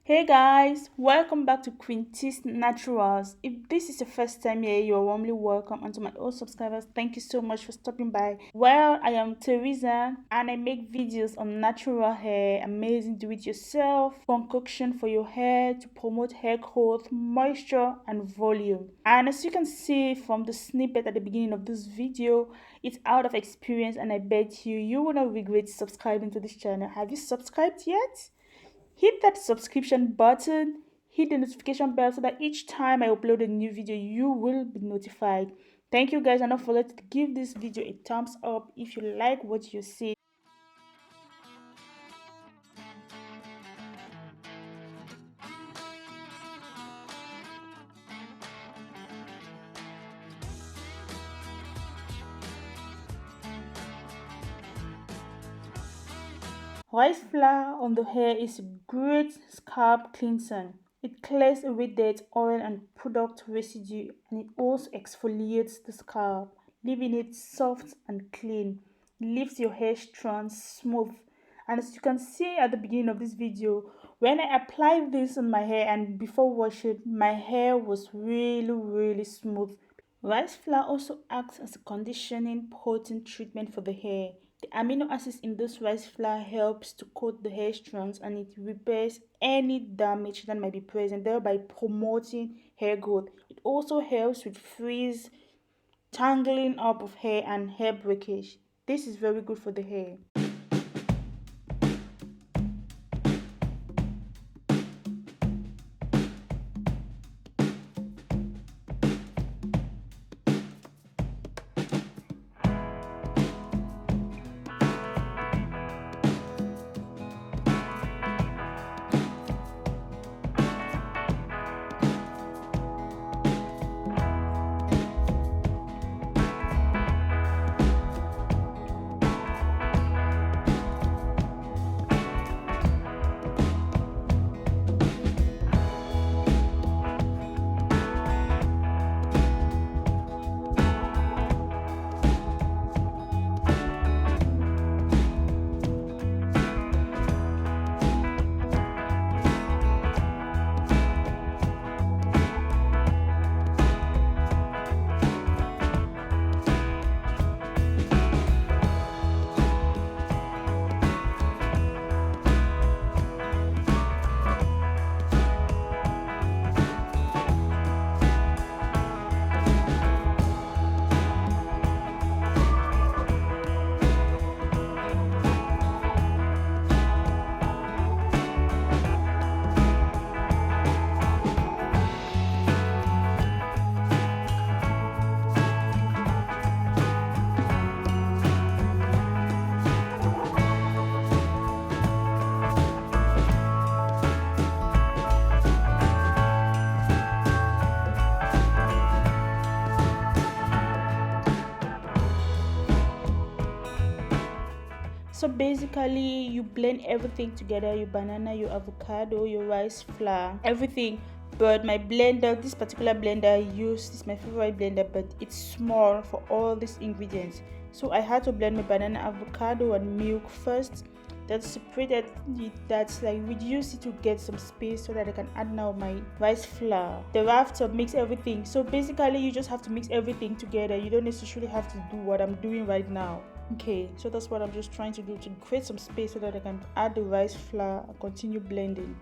Hey guys, welcome back to Queent'stv Naturals. If this is your first time here, you're warmly welcome. And to my old subscribers, thank you so much for stopping by. Well, I am Teresa and I make videos on natural hair, amazing do it yourself, concoction for your hair to promote hair growth, moisture, and volume. And as you can see from the snippet at the beginning of this video, it's out of experience, and I bet you will not regret subscribing to this channel. Have you subscribed yet? Hit that subscription button, hit the notification bell so that each time I upload a new video, you will be notified. Thank you guys, and don't forget to give this video a thumbs up if you like what you see. Rice flour on the hair is a great scalp cleanser. It clears away dead oil and product residue, and it also exfoliates the scalp, leaving it soft and clean. It leaves your hair strands smooth. And as you can see at the beginning of this video, when I applied this on my hair and before washing, my hair was really smooth. Rice flour also acts as a conditioning protein treatment for the hair. The amino acids in this rice flour helps to coat the hair strands, and it repairs any damage that might be present, thereby promoting hair growth. It also helps with frizz, tangling up of hair, and hair breakage. This is very good for the hair. So basically, you blend everything together: your banana, your avocado, your rice flour, everything. But my blender, this particular blender I use, is my favorite blender, but it's small for all these ingredients. So I had to blend my banana, avocado, and milk first. Then separated it, that's like reduce it to get some space so that I can add now my rice flour. Thereafter, mix everything. So basically, you just have to mix everything together. You don't necessarily have to do what I'm doing right now. Okay, so that's what I'm just trying to do, to create some space so that I can add the rice flour and continue blending.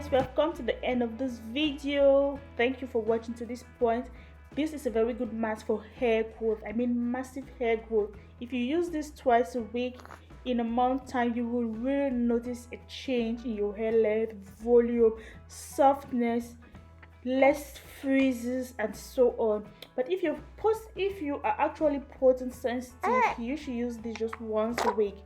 guys, we have come to the end of this video. Thank you for watching to this point. This is a very good mask for hair growth. I mean massive hair growth. If you use this twice a week, in a month time, you will really notice a change in your hair length, volume, softness, less freezes, and so on. But if you are actually protein sensitive, you should use this just once a week.